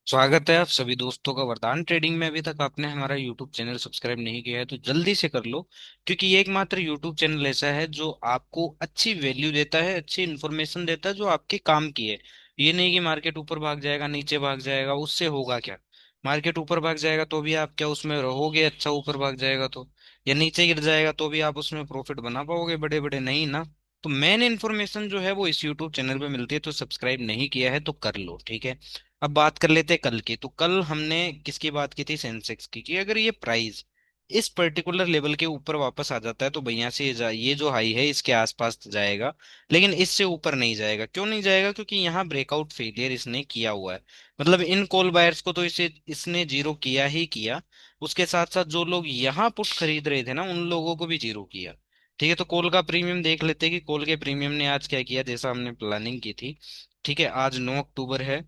स्वागत है आप सभी दोस्तों का वरदान ट्रेडिंग में। अभी तक आपने हमारा यूट्यूब चैनल सब्सक्राइब नहीं किया है तो जल्दी से कर लो, क्योंकि ये एकमात्र यूट्यूब चैनल ऐसा है जो आपको अच्छी वैल्यू देता है, अच्छी इन्फॉर्मेशन देता है जो आपके काम की है। ये नहीं कि मार्केट ऊपर भाग जाएगा नीचे भाग जाएगा, उससे होगा क्या। मार्केट ऊपर भाग जाएगा तो भी आप क्या उसमें रहोगे? अच्छा, ऊपर भाग जाएगा तो, या नीचे गिर जाएगा तो भी आप उसमें प्रॉफिट बना पाओगे? बड़े बड़े नहीं ना। तो मेन इन्फॉर्मेशन जो है वो इस यूट्यूब चैनल पे मिलती है, तो सब्सक्राइब नहीं किया है तो कर लो, ठीक है। अब बात कर लेते हैं कल की। तो कल हमने किसकी बात की थी? सेंसेक्स की, कि अगर ये प्राइस इस पर्टिकुलर लेवल के ऊपर वापस आ जाता है तो भैया से ये जो हाई है इसके आसपास जाएगा, लेकिन इससे ऊपर नहीं जाएगा। क्यों नहीं जाएगा? क्योंकि यहाँ ब्रेकआउट फेलियर इसने किया हुआ है। मतलब इन कॉल बायर्स को तो इसे इसने जीरो किया ही किया। उसके साथ साथ जो लोग यहाँ पुट खरीद रहे थे ना, उन लोगों को भी जीरो किया। ठीक है, तो कॉल का प्रीमियम देख लेते हैं कि कॉल के प्रीमियम ने आज क्या किया, जैसा हमने प्लानिंग की थी। ठीक है, आज 9 अक्टूबर है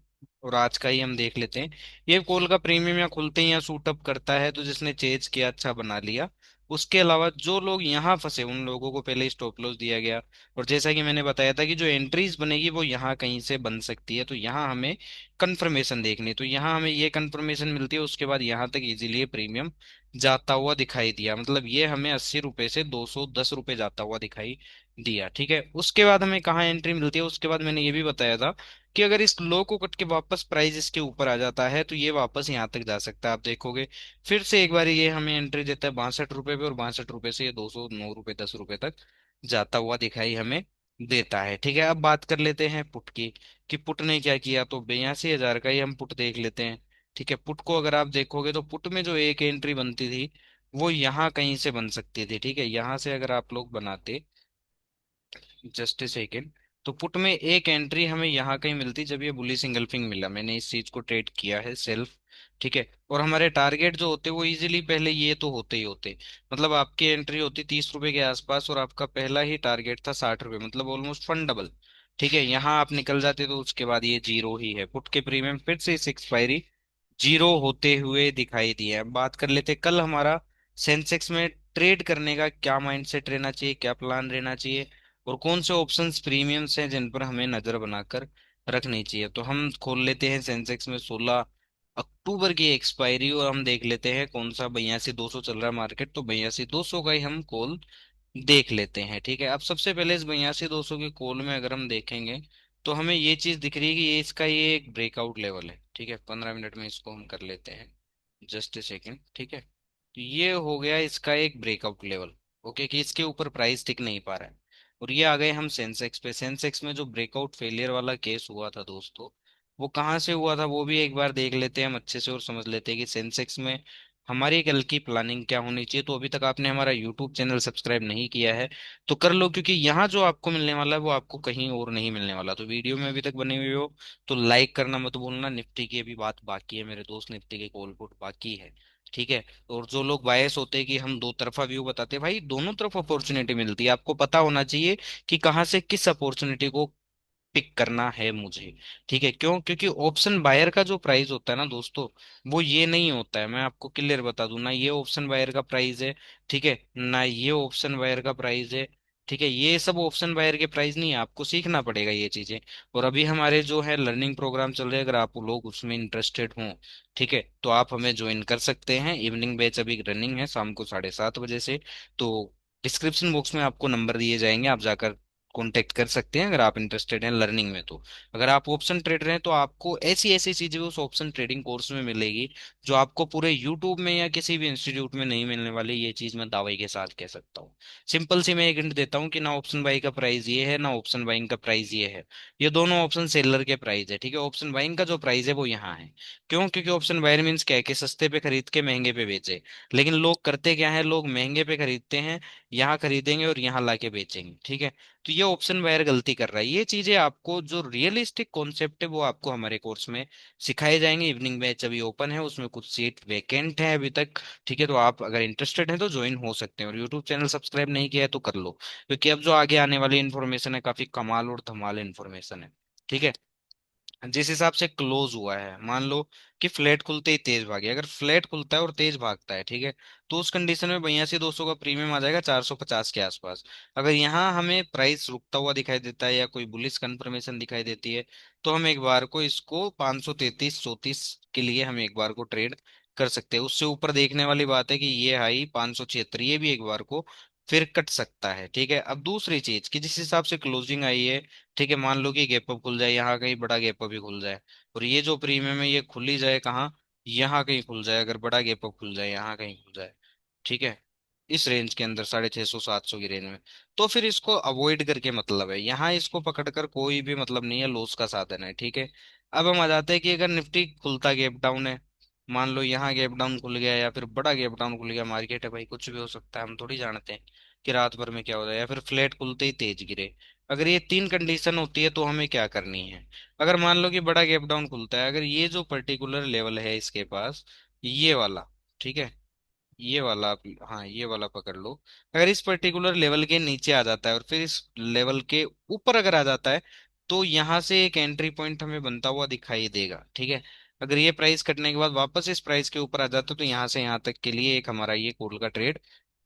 और आज का ही हम देख लेते हैं। ये कॉल का प्रीमियम या खुलते ही या सूट अप करता है, तो जिसने चेज किया अच्छा बना लिया। उसके अलावा जो लोग यहाँ फंसे उन लोगों को पहले स्टॉप लॉस दिया गया। और जैसा कि मैंने बताया था कि जो एंट्रीज बनेगी वो यहाँ कहीं से बन सकती है, तो यहाँ हमें कंफर्मेशन देखनी है। तो यहाँ हमें ये कंफर्मेशन मिलती है, उसके बाद यहाँ तक इजीली ये प्रीमियम जाता हुआ दिखाई दिया। मतलब ये हमें 80 रुपए से 210 रुपए जाता हुआ दिखाई दिया। ठीक है, उसके बाद हमें कहाँ एंट्री मिलती है? उसके बाद मैंने ये भी बताया था कि अगर इस लो को कट के वापस प्राइस इसके ऊपर आ जाता है तो ये वापस यहाँ तक जा सकता है। आप देखोगे फिर से एक बार ये हमें एंट्री देता है 62 रुपए पे, और 62 रुपए से ये 209 रुपए 10 रुपए तक जाता हुआ दिखाई हमें देता है। ठीक है, अब बात कर लेते हैं पुट की, कि पुट ने क्या किया। तो 82,000 का ही हम पुट देख लेते हैं। ठीक है, पुट को अगर आप देखोगे तो पुट में जो एक एंट्री बनती थी वो यहाँ कहीं से बन सकती थी। ठीक है, यहाँ से अगर आप लोग बनाते, जस्ट ए सेकेंड, तो पुट में एक एंट्री हमें यहाँ कहीं मिलती जब ये बुलिश इंगल्फिंग मिला। मैंने इस चीज को ट्रेड किया है सेल्फ। ठीक है, और हमारे टारगेट जो होते वो इजीली पहले ये तो होते ही होते। मतलब आपकी एंट्री होती 30 रुपए के आसपास और आपका पहला ही टारगेट था 60 रुपए, मतलब ऑलमोस्ट फन डबल। ठीक है, यहाँ आप निकल जाते तो उसके बाद ये जीरो ही है। पुट के प्रीमियम फिर से इस एक्सपायरी जीरो होते हुए दिखाई दिए। अब बात कर लेते हैं कल हमारा सेंसेक्स में ट्रेड करने का क्या माइंडसेट रहना चाहिए, क्या प्लान रहना चाहिए, और कौन से ऑप्शंस प्रीमियम्स हैं जिन पर हमें नजर बनाकर रखनी चाहिए। तो हम खोल लेते हैं सेंसेक्स में 16 अक्टूबर की एक्सपायरी, और हम देख लेते हैं कौन सा 82,200 चल रहा है मार्केट, तो 82,200 का ही हम कॉल देख लेते हैं। ठीक है, अब सबसे पहले इस 82,200 के कॉल में अगर हम देखेंगे तो हमें ये चीज दिख रही है कि ये इसका ये एक ब्रेकआउट लेवल है। ठीक है, 15 मिनट में इसको हम कर लेते हैं, जस्ट ए सेकेंड। ठीक है, तो ये हो गया इसका एक ब्रेकआउट लेवल। ओके, कि इसके ऊपर प्राइस टिक नहीं पा रहा है। और ये आ गए हम सेंसेक्स पे। सेंसेक्स में जो ब्रेकआउट फेलियर वाला केस हुआ था दोस्तों, वो कहाँ से हुआ था वो भी एक बार देख लेते हैं हम अच्छे से, और समझ लेते हैं कि सेंसेक्स में हमारी कल की प्लानिंग क्या होनी चाहिए। तो अभी तक आपने हमारा यूट्यूब चैनल सब्सक्राइब नहीं किया है तो कर लो, क्योंकि यहाँ जो आपको मिलने वाला है वो आपको कहीं और नहीं मिलने वाला। तो वीडियो में अभी तक बने हुए हो तो लाइक करना मत भूलना। निफ्टी की अभी बात बाकी है मेरे दोस्त, निफ्टी के कॉल पुट बाकी है। ठीक है, और जो लोग बायस होते हैं कि हम दो तरफा व्यू बताते हैं, भाई दोनों तरफ अपॉर्चुनिटी मिलती है। आपको पता होना चाहिए कि कहाँ से किस अपॉर्चुनिटी को पिक करना है मुझे। ठीक है, क्यों? क्योंकि ऑप्शन बायर का जो प्राइस होता है ना दोस्तों, वो ये नहीं होता है। मैं आपको क्लियर बता दूं ना, ये ऑप्शन बायर का प्राइस है। ठीक है ना, ये ऑप्शन बायर का प्राइस है। ठीक है, ये सब ऑप्शन बायर के प्राइस नहीं है, आपको सीखना पड़ेगा ये चीजें। और अभी हमारे जो है लर्निंग प्रोग्राम चल रहे हैं, अगर आप लोग उसमें इंटरेस्टेड हों, ठीक है, तो आप हमें ज्वाइन कर सकते हैं। इवनिंग बैच अभी रनिंग है शाम को 7:30 बजे से। तो डिस्क्रिप्शन बॉक्स में आपको नंबर दिए जाएंगे, आप जाकर कांटेक्ट कर सकते हैं अगर आप इंटरेस्टेड हैं लर्निंग में। तो अगर आप ऑप्शन ट्रेडर हैं तो आपको ऐसी ऐसी चीजें उस ऑप्शन ट्रेडिंग कोर्स में मिलेगी जो आपको पूरे यूट्यूब में या किसी भी इंस्टीट्यूट में नहीं मिलने वाली। ये चीज मैं दावे के साथ कह सकता हूँ। सिंपल सी मैं एक हिंट देता हूँ कि ना ऑप्शन बाई का प्राइस ये है ना ऑप्शन बाइंग का प्राइस ये है। ये दोनों ऑप्शन सेलर के प्राइस है। ठीक है, ऑप्शन बाइंग का जो प्राइस है वो यहाँ है। क्यों? क्योंकि ऑप्शन बायर मीन्स क्या है कि सस्ते पे खरीद के महंगे पे बेचे। लेकिन लोग करते क्या है, लोग महंगे पे खरीदते हैं, यहाँ खरीदेंगे और यहाँ लाके बेचेंगे। ठीक है, तो ये ऑप्शन वायर गलती कर रहा है। ये चीजें आपको जो रियलिस्टिक कॉन्सेप्ट है वो आपको हमारे कोर्स में सिखाए जाएंगे। इवनिंग बैच अभी ओपन है, उसमें कुछ सीट वेकेंट है अभी तक। ठीक है, तो आप अगर इंटरेस्टेड हैं तो ज्वाइन हो सकते हैं। और यूट्यूब चैनल सब्सक्राइब नहीं किया है तो कर लो, क्योंकि अब जो आगे आने वाली इन्फॉर्मेशन है काफी कमाल और धमाल इन्फॉर्मेशन है। ठीक है, जिस हिसाब से क्लोज हुआ है, मान लो कि फ्लैट खुलते ही तेज भागे, अगर फ्लैट खुलता है और तेज भागता है, ठीक है, तो उस कंडीशन में 82,200 का प्रीमियम आ जाएगा 450 के आसपास। अगर यहाँ हमें प्राइस रुकता हुआ दिखाई देता है या कोई बुलिश कंफर्मेशन दिखाई देती है, तो हम एक बार को इसको 533 34 के लिए हम एक बार को ट्रेड कर सकते हैं। उससे ऊपर देखने वाली बात है कि ये हाई 576 ये भी एक बार को फिर कट सकता है। ठीक है, अब दूसरी चीज कि जिस हिसाब से क्लोजिंग आई है, ठीक है, मान लो कि गैप अप खुल जाए, यहाँ कहीं बड़ा गैप अप ही खुल जाए, और ये जो प्रीमियम है ये खुल ही जाए कहाँ, यहाँ कहीं खुल जाए, अगर बड़ा गैप अप खुल जाए यहाँ कहीं खुल जाए, ठीक है, इस रेंज के अंदर 650 700 की रेंज में, तो फिर इसको अवॉइड करके मतलब है, यहाँ इसको पकड़कर कोई भी मतलब नहीं है, लॉस का साधन है। ठीक है, अब हम आ जाते हैं कि अगर निफ्टी खुलता गैप डाउन है, मान लो यहाँ गैप डाउन खुल गया या फिर बड़ा गैप डाउन खुल गया, मार्केट है भाई, कुछ भी हो सकता है, हम थोड़ी जानते हैं कि रात भर में क्या हो जाए, या फिर फ्लैट खुलते ही तेज गिरे, अगर ये तीन कंडीशन होती है तो हमें क्या करनी है। अगर मान लो कि बड़ा गैप डाउन खुलता है, अगर ये जो पर्टिकुलर लेवल है इसके पास, ये वाला, ठीक है, ये वाला हाँ ये वाला पकड़ लो, अगर इस पर्टिकुलर लेवल के नीचे आ जाता है और फिर इस लेवल के ऊपर अगर आ जाता है, तो यहाँ से एक एंट्री पॉइंट हमें बनता हुआ दिखाई देगा। ठीक है, अगर ये प्राइस कटने के बाद वापस इस प्राइस के ऊपर आ जाता है, तो यहाँ से यहाँ तक के लिए एक हमारा ये कॉल का ट्रेड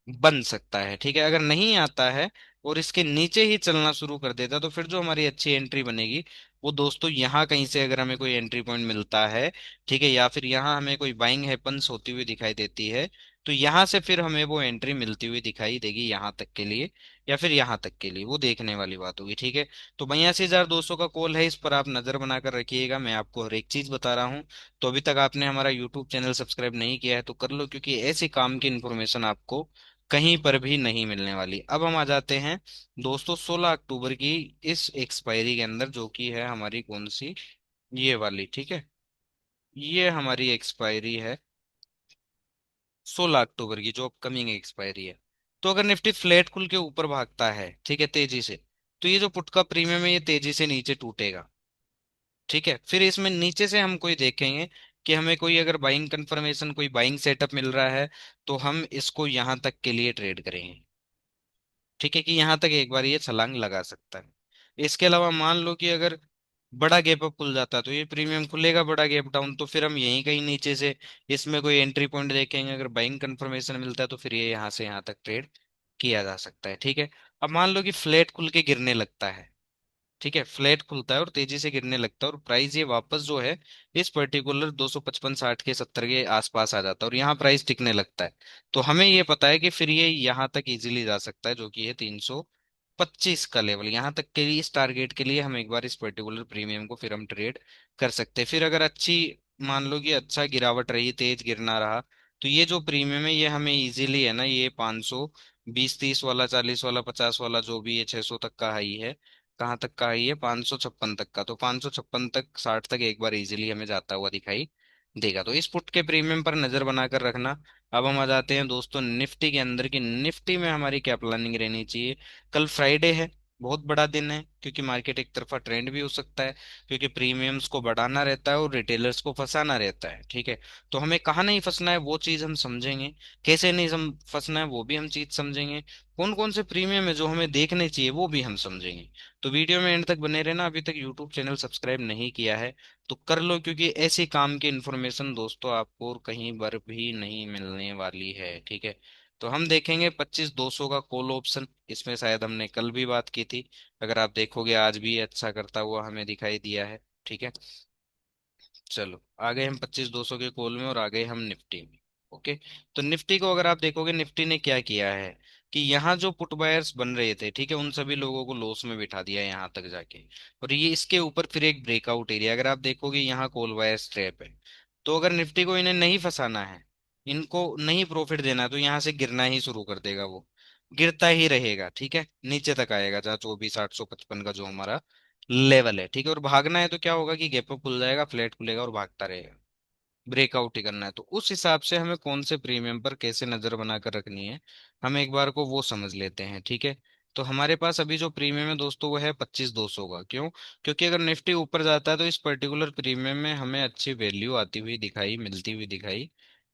बन सकता है। ठीक है, अगर नहीं आता है और इसके नीचे ही चलना शुरू कर देता, तो फिर जो हमारी अच्छी एंट्री बनेगी वो दोस्तों यहाँ कहीं से अगर हमें कोई एंट्री पॉइंट मिलता है, ठीक है, या फिर यहाँ हमें कोई बाइंग हैपन्स होती हुई दिखाई देती है, तो यहाँ से फिर हमें वो एंट्री मिलती हुई दिखाई देगी यहाँ तक के लिए, या फिर यहाँ तक के लिए, वो देखने वाली बात होगी। ठीक है, तो 82,200 का कॉल है, इस पर आप नजर बनाकर रखिएगा, मैं आपको हर एक चीज बता रहा हूँ। तो अभी तक आपने हमारा यूट्यूब चैनल सब्सक्राइब नहीं किया है तो कर लो, क्योंकि ऐसी काम की इन्फॉर्मेशन आपको कहीं पर भी नहीं मिलने वाली। अब हम आ जाते हैं दोस्तों 16 अक्टूबर की इस एक्सपायरी के अंदर, जो कि है हमारी कौन सी, ये वाली, ठीक है, ये हमारी एक्सपायरी है 16 अक्टूबर की, जो अपकमिंग एक्सपायरी है। तो अगर निफ्टी फ्लैट खुल के ऊपर भागता है, ठीक है, तेजी से, तो ये जो पुट का प्रीमियम है ये तेजी से नीचे टूटेगा। ठीक है, फिर इसमें नीचे से हम कोई देखेंगे कि हमें कोई अगर बाइंग कंफर्मेशन, कोई बाइंग सेटअप मिल रहा है, तो हम इसको यहां तक के लिए ट्रेड करेंगे। ठीक है, कि यहाँ तक एक बार ये छलांग लगा सकता है। इसके अलावा मान लो कि अगर बड़ा गैप अप खुल जाता है, तो ये प्रीमियम खुलेगा बड़ा गैप डाउन, तो फिर हम यहीं कहीं नीचे से इसमें कोई एंट्री पॉइंट देखेंगे, अगर बाइंग कंफर्मेशन मिलता है तो फिर ये यहाँ से यहाँ तक ट्रेड किया जा सकता है। ठीक है, अब मान लो कि फ्लैट खुल के गिरने लगता है, ठीक है, फ्लैट खुलता है और तेजी से गिरने लगता है, और प्राइस ये वापस जो है इस पर्टिकुलर 255 60 के 70 के आसपास आ जाता है, और यहाँ प्राइस टिकने लगता है, तो हमें ये पता है कि फिर ये यहाँ तक इजीली जा सकता है, जो कि है 325 का लेवल, यहाँ तक के लिए इस टारगेट के लिए हम एक बार इस पर्टिकुलर प्रीमियम को फिर हम ट्रेड कर सकते हैं। फिर अगर अच्छी, मान लो कि अच्छा गिरावट रही, तेज गिरना रहा, तो ये जो प्रीमियम है ये हमें इजीली है ना, ये 520 30 वाला, 40 वाला, 50 वाला, जो भी ये 600 तक का हाई है, कहाँ तक का हाई है, 556 तक का, तो 556 तक 60 तक एक बार इजीली हमें जाता हुआ दिखाई देगा। तो इस पुट के प्रीमियम पर नजर बनाकर रखना। अब हम आ जाते हैं दोस्तों निफ्टी के अंदर, की निफ्टी में हमारी क्या प्लानिंग रहनी चाहिए। कल फ्राइडे है, बहुत बड़ा दिन है, क्योंकि मार्केट एक तरफा ट्रेंड भी हो सकता है, क्योंकि प्रीमियम्स को बढ़ाना रहता है और रिटेलर्स को फंसाना रहता है। ठीक है, तो हमें कहाँ नहीं फंसना है वो चीज हम समझेंगे, कैसे नहीं फंसना है वो भी हम चीज समझेंगे, कौन कौन से प्रीमियम है जो हमें देखने चाहिए वो भी हम समझेंगे। तो वीडियो में एंड तक बने रहना। अभी तक यूट्यूब चैनल सब्सक्राइब नहीं किया है तो कर लो, क्योंकि ऐसी काम की इन्फॉर्मेशन दोस्तों आपको और कहीं पर भी नहीं मिलने वाली है। ठीक है, तो हम देखेंगे 25,200 का कॉल ऑप्शन, इसमें शायद हमने कल भी बात की थी, अगर आप देखोगे आज भी अच्छा करता हुआ हमें दिखाई दिया है। ठीक है, चलो आ गए हम 25,200 के कॉल में और आ गए हम निफ्टी में। ओके, तो निफ्टी को अगर आप देखोगे, निफ्टी ने क्या किया है कि यहाँ जो पुट बायर्स बन रहे थे, ठीक है, उन सभी लोगों को लॉस में बिठा दिया यहाँ तक जाके, और ये इसके ऊपर फिर एक ब्रेकआउट एरिया, अगर आप देखोगे यहाँ कॉल बायर्स ट्रैप है, तो अगर निफ्टी को इन्हें नहीं फंसाना है, इनको नहीं प्रॉफिट देना है, तो यहाँ से गिरना ही शुरू कर देगा वो, गिरता ही रहेगा। ठीक है, नीचे तक आएगा जहाँ 24,855 का जो हमारा लेवल है। ठीक है, और भागना है तो क्या होगा कि गैप अप खुल जाएगा, फ्लैट खुलेगा और भागता रहेगा, ब्रेकआउट ही करना है। तो उस हिसाब से हमें कौन से प्रीमियम पर कैसे नजर बनाकर रखनी है, हम एक बार को वो समझ लेते हैं। ठीक है, तो हमारे पास अभी जो प्रीमियम है दोस्तों वो है 25,200 का। क्यों? क्योंकि अगर निफ्टी ऊपर जाता है तो इस पर्टिकुलर प्रीमियम में हमें अच्छी वैल्यू आती हुई दिखाई, मिलती हुई दिखाई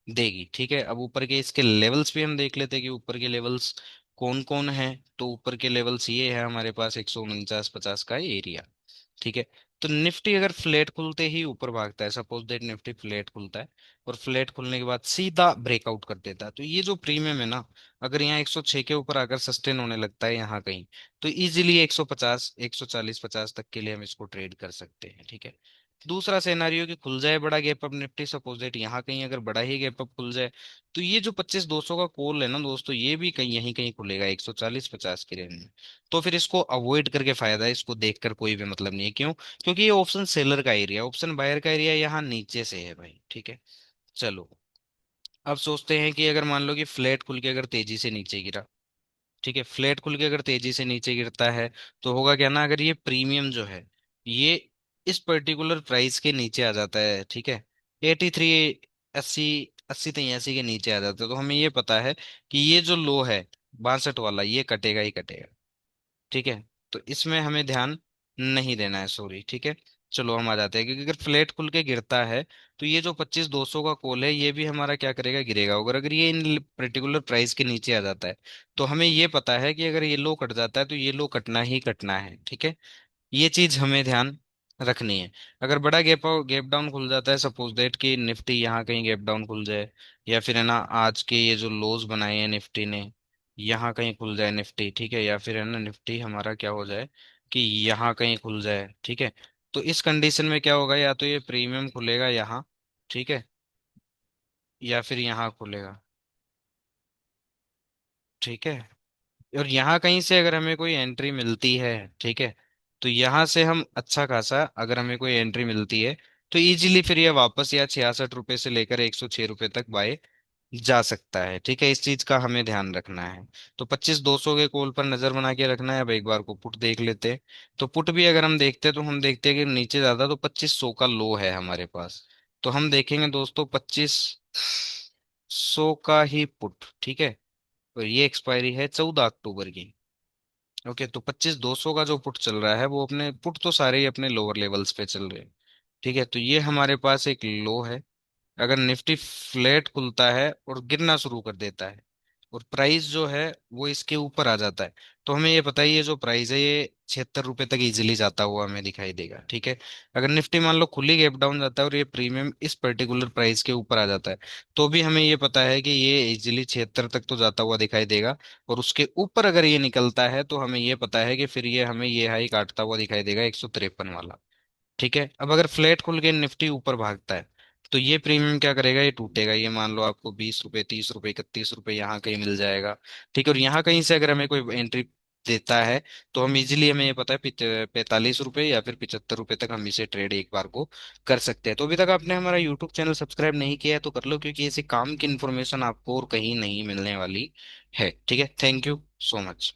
देगी। ठीक है, अब ऊपर के इसके लेवल्स भी हम देख लेते हैं कि ऊपर के लेवल्स कौन कौन है। तो ऊपर के लेवल्स ये है हमारे पास, 149 50 का एरिया। ठीक है, तो निफ्टी अगर फ्लैट खुलते ही ऊपर भागता है, सपोज दैट निफ्टी फ्लैट खुलता है और फ्लैट खुलने के बाद सीधा ब्रेकआउट कर देता है, तो ये जो प्रीमियम है ना, अगर यहाँ 106 के ऊपर अगर सस्टेन होने लगता है यहाँ कहीं, तो इजीली 150 140 50 तक के लिए हम इसको ट्रेड कर सकते हैं, ठीक है। दूसरा सिनेरियो कि खुल जाए बड़ा gap up Nifty, suppose that यहाँ कहीं अगर बड़ा ही गैप अप खुल जाए, तो ये जो 25 200 का कॉल है ना दोस्तों, ये भी कहीं यहीं कहीं खुलेगा 140 50 के रेंज में। तो फिर इसको अवॉइड करके फायदा है, इसको देखकर कोई भी मतलब नहीं है। क्यों? क्योंकि ये ऑप्शन सेलर का एरिया, ऑप्शन बायर का एरिया यहाँ नीचे से है भाई, ठीक है। चलो, अब सोचते हैं कि अगर मान लो कि फ्लैट खुल के अगर तेजी से नीचे गिरा, ठीक है, फ्लैट खुल के अगर तेजी से नीचे गिरता है, तो होगा क्या ना, अगर ये प्रीमियम जो है ये इस पर्टिकुलर प्राइस के नीचे आ जाता है, ठीक है, 83 अस्सी 80 83 के नीचे आ जाता है, तो हमें ये पता है कि ये जो लो है 62 वाला, ये कटेगा ही कटेगा, ठीक है। तो इसमें हमें ध्यान नहीं देना है, सॉरी, ठीक है। चलो हम आ जाते हैं, क्योंकि अगर फ्लैट खुल के गिरता है, तो ये जो 25 200 का कॉल है ये भी हमारा क्या करेगा, गिरेगा। अगर अगर ये इन पर्टिकुलर प्राइस के नीचे आ जाता है, तो हमें ये पता है कि अगर ये लो कट जाता है तो ये लो कटना ही कटना है, ठीक है। ये चीज हमें ध्यान रखनी है। अगर बड़ा गैप गैप डाउन खुल जाता है, सपोज दैट कि निफ्टी यहाँ कहीं गैप डाउन खुल जाए, या फिर है ना आज के ये जो लोज बनाए हैं निफ्टी ने, यहाँ कहीं खुल जाए निफ्टी, ठीक है, या फिर है ना निफ्टी हमारा क्या हो जाए कि यहाँ कहीं खुल जाए, ठीक है। तो इस कंडीशन में क्या होगा, या तो ये प्रीमियम खुलेगा यहाँ, ठीक है, या फिर यहाँ खुलेगा, ठीक है। और यहाँ कहीं से अगर हमें कोई एंट्री मिलती है, ठीक है, तो यहाँ से हम अच्छा खासा, अगर हमें कोई एंट्री मिलती है, तो इजीली फिर ये वापस या 66 रुपए से लेकर 106 रुपए तक बाय जा सकता है, ठीक है। इस चीज का हमें ध्यान रखना है। तो 25 200 के कॉल पर नजर बना के रखना है। अब एक बार को पुट देख लेते हैं। तो पुट भी अगर हम देखते हैं, तो हम देखते हैं कि नीचे ज्यादा, तो 2500 का लो है हमारे पास। तो हम देखेंगे दोस्तों 2500 का ही पुट, ठीक है। और ये एक्सपायरी है 14 अक्टूबर की। ओके, तो 25 200 का जो पुट चल रहा है, वो अपने पुट तो सारे ही अपने लोअर लेवल्स पे चल रहे हैं, ठीक है। तो ये हमारे पास एक लो है। अगर निफ्टी फ्लैट खुलता है और गिरना शुरू कर देता है, और प्राइस जो है वो इसके ऊपर आ जाता है, तो हमें ये पता है ये जो प्राइस है ये 76 रुपए तक इजीली जाता हुआ हमें दिखाई देगा, ठीक है। अगर निफ्टी मान लो खुली गैप डाउन जाता है और ये प्रीमियम इस पर्टिकुलर प्राइस के ऊपर आ जाता है, तो भी हमें ये पता है कि ये इजीली 76 तक तो जाता हुआ दिखाई देगा। और उसके ऊपर अगर ये निकलता है, तो हमें ये पता है कि फिर ये हमें ये हाई काटता हुआ दिखाई देगा 153 वाला, ठीक है। अब अगर फ्लैट खुल के निफ्टी ऊपर भागता है, तो ये प्रीमियम क्या करेगा, ये टूटेगा। ये मान लो आपको 20 रुपए 30 रुपए 31 रुपए यहाँ कहीं मिल जाएगा, ठीक है। और यहाँ कहीं से अगर हमें कोई एंट्री देता है, तो हम इजीली, हमें ये पता है 45 रुपए या फिर 75 रुपए तक हम इसे ट्रेड एक बार को कर सकते हैं। तो अभी तक आपने हमारा यूट्यूब चैनल सब्सक्राइब नहीं किया है तो कर लो, क्योंकि ऐसी काम की इन्फॉर्मेशन आपको और कहीं नहीं मिलने वाली है, ठीक है। Thank you so much.